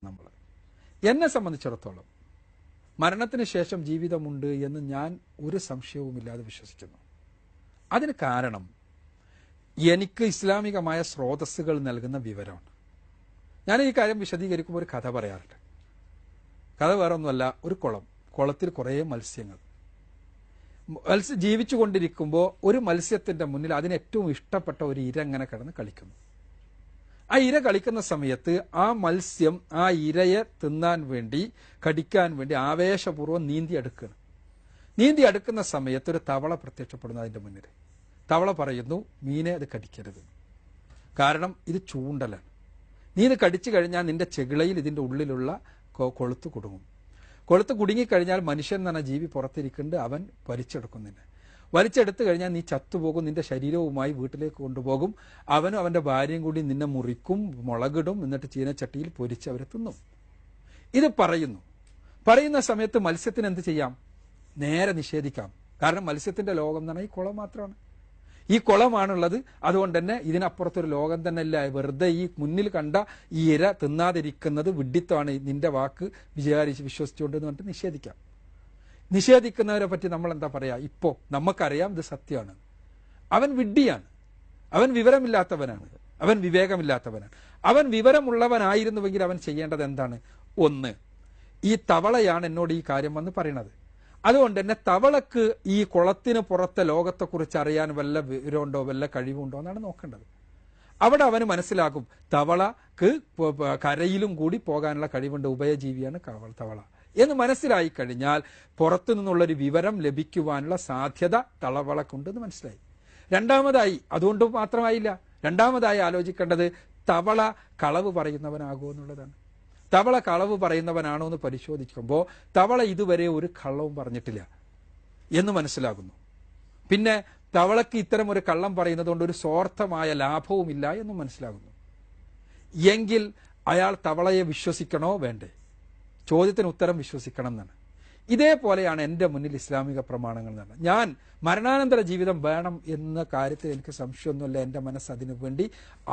നമ്മൾ. എന്നെ സംബന്ധിച്ചിടത്തോളം മരണത്തിന് ശേഷം ജീവിതമുണ്ട് എന്ന് ഞാൻ ഒരു സംശയവുമില്ലാതെ വിശ്വസിക്കുന്നു. അതിന് കാരണം എനിക്ക് ഇസ്ലാമികമായ സ്രോതസ്സുകൾ നൽകുന്ന വിവരമാണ്. ഞാൻ ഈ കാര്യം വിശദീകരിക്കുമ്പോൾ ഒരു കഥ പറയാറുണ്ട്. കഥ വേറെ ഒന്നുമല്ല, ഒരു കുളത്തിൽ കുറേ മത്സ്യങ്ങൾ ജീവിച്ചു കൊണ്ടിരിക്കുമ്പോൾ ഒരു മത്സ്യത്തിന്റെ മുന്നിൽ അതിന് ഏറ്റവും ഇഷ്ടപ്പെട്ട ഒരു ഇര ഇങ്ങനെ കിടന്ന് കളിക്കുന്നു. ആ ഇര കളിക്കുന്ന സമയത്ത് ആ മത്സ്യം ആ ഇരയെ തിന്നാൻ വേണ്ടി, കടിക്കാൻ വേണ്ടി ആവേശപൂർവ്വം നീന്തി അടുക്കുന്ന സമയത്ത് ഒരു തവള പ്രത്യക്ഷപ്പെടുന്നു അതിന്റെ മുന്നിൽ. തവള പറയുന്നു, മീനെ അത് കടിക്കരുത്, കാരണം ഇത് ചൂണ്ടലാണ്. നീ ഇത് കടിച്ചു കഴിഞ്ഞാൽ നിന്റെ ചെകിളയിൽ ഇതിന്റെ ഉള്ളിലുള്ള കൊളുത്ത് കുടുങ്ങും. കൊളുത്ത് കുടുങ്ങിക്കഴിഞ്ഞാൽ മനുഷ്യൻ എന്ന് പറഞ്ഞ ജീവി പുറത്തിരിക്കുന്നുണ്ട്, അവൻ വലിച്ചെടുത്തു കഴിഞ്ഞാൽ നീ ചത്തുപോകും, നിന്റെ ശരീരവുമായി വീട്ടിലേക്ക് കൊണ്ടുപോകും. അവനും അവന്റെ ഭാര്യയും കൂടി നിന്നെ മുറിക്കും, മുളകിടും, എന്നിട്ട് ചീനച്ചട്ടിയിൽ പൊരിച്ച് അവരെ തിന്നും. ഇത് പറയുന്ന സമയത്ത് മത്സ്യത്തിന് എന്ത് ചെയ്യാം? നേരെ നിഷേധിക്കാം. കാരണം മത്സ്യത്തിന്റെ ലോകം എന്ന് പറഞ്ഞാൽ ഈ കുളം മാത്രമാണ്. ഈ കുളമാണുള്ളത്. അതുകൊണ്ട് തന്നെ ഇതിനപ്പുറത്തൊരു ലോകം തന്നെ ഇല്ല. വെറുതെ ഈ മുന്നിൽ കണ്ട ഈ ഇര തിന്നാതിരിക്കുന്നത് വിഡ്ഢിത്തമാണ്, നിന്റെ വാക്ക് വിശ്വസിച്ചുകൊണ്ട് എന്ന് പറഞ്ഞിട്ട് നിഷേധിക്കാം. നിഷേധിക്കുന്നവരെ പറ്റി നമ്മൾ എന്താ പറയാ? ഇപ്പോ നമുക്കറിയാം ഇത് സത്യമാണ്. അവൻ വിഡ്ഢിയാണ്, അവൻ വിവരമില്ലാത്തവനാണ്, അവൻ വിവേകമില്ലാത്തവനാണ്. അവൻ വിവരമുള്ളവനായിരുന്നുവെങ്കിൽ അവൻ ചെയ്യേണ്ടത് എന്താണ്? ഒന്ന്, ഈ തവളയാണ് എന്നോട് ഈ കാര്യം വന്ന് പറയണത്. അതുകൊണ്ട് തന്നെ തവളക്ക് ഈ കുളത്തിന് പുറത്തെ ലോകത്തെക്കുറിച്ച് അറിയാൻ വല്ല വിവരമുണ്ടോ, വല്ല കഴിവുണ്ടോ എന്നാണ് നോക്കേണ്ടത്. അവിടെ അവന് മനസ്സിലാകും തവളക്ക് കരയിലും കൂടി പോകാനുള്ള കഴിവുണ്ട്, ഉഭയജീവിയാണ് തവള എന്ന് മനസ്സിലായി കഴിഞ്ഞാൽ പുറത്തു നിന്നുള്ളൊരു വിവരം ലഭിക്കുവാനുള്ള സാധ്യത തവളക്കുണ്ടെന്ന് മനസ്സിലായി. രണ്ടാമതായി, അതുകൊണ്ട് മാത്രമായില്ല, രണ്ടാമതായി ആലോചിക്കേണ്ടത് തവള കളവ് പറയുന്നവനാകുമോ എന്നുള്ളതാണ്. തവള കളവ് പറയുന്നവനാണോ എന്ന് പരിശോധിക്കുമ്പോൾ തവള ഇതുവരെ ഒരു കള്ളവും പറഞ്ഞിട്ടില്ല എന്ന് മനസ്സിലാകുന്നു. പിന്നെ തവളക്ക് ഇത്തരം ഒരു കള്ളം പറയുന്നത് കൊണ്ട് ഒരു സ്വാർത്ഥമായ ലാഭവുമില്ല എന്നും മനസ്സിലാകുന്നു. എങ്കിൽ അയാൾ തവളയെ വിശ്വസിക്കണോ വേണ്ടേ? ചോദ്യത്തിന് ഉത്തരം വിശ്വസിക്കണം എന്നാണ്. ഇതേപോലെയാണ് എൻ്റെ മുന്നിൽ ഇസ്ലാമിക പ്രമാണങ്ങൾ എന്നാണ്. ഞാൻ മരണാനന്തര ജീവിതം വേണം എന്ന കാര്യത്തിൽ എനിക്ക് സംശയമൊന്നുമില്ല. എൻ്റെ മനസ്സ് അതിനു വേണ്ടി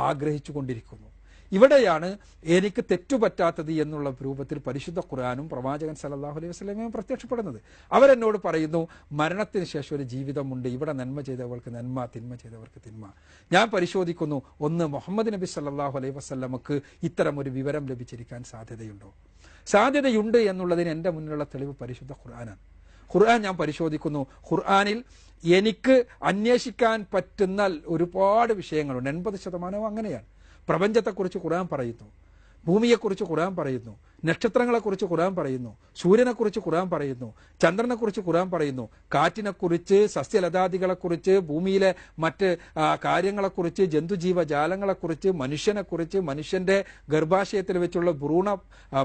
ആഗ്രഹിച്ചു കൊണ്ടിരിക്കുന്നു. ഇവിടെയാണ് എനിക്ക് തെറ്റുപറ്റാത്തത് എന്നുള്ള രൂപത്തിൽ പരിശുദ്ധ ഖുർആനും പ്രവാചകൻ സല്ലല്ലാഹു അലൈഹി വസല്ലമയും പ്രത്യക്ഷപ്പെടുന്നത്. അവരെന്നോട് പറയുന്നു, മരണത്തിന് ശേഷം ഒരു ജീവിതമുണ്ട്, ഇവിടെ നന്മ ചെയ്തവർക്ക് നന്മ, തിന്മ ചെയ്തവർക്ക് തിന്മ. ഞാൻ പരിശോധിക്കുന്നു, ഒന്ന്, മുഹമ്മദ് നബി സല്ലല്ലാഹു അലൈഹി വസല്ലമക്ക് ഇത്തരം ഒരു വിവരം ലഭിച്ചിരിക്കാൻ സാധ്യതയുണ്ട് എന്നുള്ളതിന് എൻ്റെ മുന്നിലുള്ള തെളിവ് പരിശുദ്ധ ഖുർആനാണ്. ഖുർആൻ ഞാൻ പരിശോധിക്കുന്നു. ഖുർആനിൽ എനിക്ക് അന്വേഷിക്കാൻ പറ്റുന്ന ഒരുപാട് വിഷയങ്ങളുണ്ട്. 80% അങ്ങനെയാണ്. പ്രപഞ്ചത്തെക്കുറിച്ച് ഖുർആൻ പറയുന്നു, ഭൂമിയെക്കുറിച്ച് ഖുർആൻ പറയുന്നു, നക്ഷത്രങ്ങളെക്കുറിച്ച് ഖുർആൻ പറയുന്നു, സൂര്യനെക്കുറിച്ച് ഖുർആൻ പറയുന്നു, ചന്ദ്രനെക്കുറിച്ച് ഖുർആൻ പറയുന്നു, കാറ്റിനെക്കുറിച്ച്, സസ്യലതാദികളെക്കുറിച്ച്, ഭൂമിയിലെ മറ്റ് കാര്യങ്ങളെക്കുറിച്ച്, ജന്തുജീവജാലങ്ങളെക്കുറിച്ച്, മനുഷ്യനെക്കുറിച്ച്, മനുഷ്യന്റെ ഗർഭാശയത്തിൽ വെച്ചുള്ള ഭ്രൂണ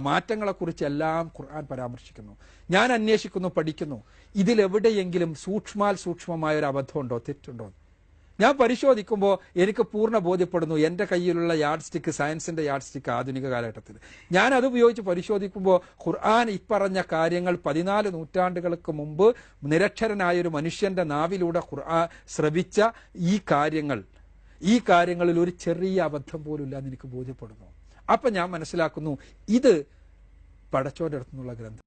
മാറ്റങ്ങളെക്കുറിച്ച് എല്ലാം ഖുർആൻ പരാമർശിക്കുന്നു. ഞാൻ അന്വേഷിക്കുന്നു, പഠിക്കുന്നു. ഇതിലെവിടെയെങ്കിലും സൂക്ഷ്മമായ ഒരു അബദ്ധമുണ്ടോ, തെറ്റുണ്ടോ? ഞാൻ പരിശോധിക്കുമ്പോൾ എനിക്ക് പൂർണ്ണ ബോധ്യപ്പെടുന്നു എൻ്റെ കയ്യിലുള്ള യാർഡ് സ്റ്റിക്ക് സയൻസിന്റെ യാർഡ് സ്റ്റിക്ക് ആധുനിക കാലഘട്ടത്തിൽ. ഞാൻ അത് ഉപയോഗിച്ച് പരിശോധിക്കുമ്പോൾ ഖുർആൻ ഇപ്പറഞ്ഞ കാര്യങ്ങൾ 14 നൂറ്റാണ്ടുകൾക്ക് മുമ്പ് നിരക്ഷരനായൊരു മനുഷ്യന്റെ നാവിലൂടെ ഖുർആൻ ശ്രവിച്ച ഈ കാര്യങ്ങളിൽ ഒരു ചെറിയ അബദ്ധം പോലും ഇല്ലാന്ന് എനിക്ക് ബോധ്യപ്പെടുന്നു. അപ്പൊ ഞാൻ മനസ്സിലാക്കുന്നു, ഇത് പടച്ചോന്റെ അടുത്തുനിന്നുള്ള ഗ്രന്ഥം.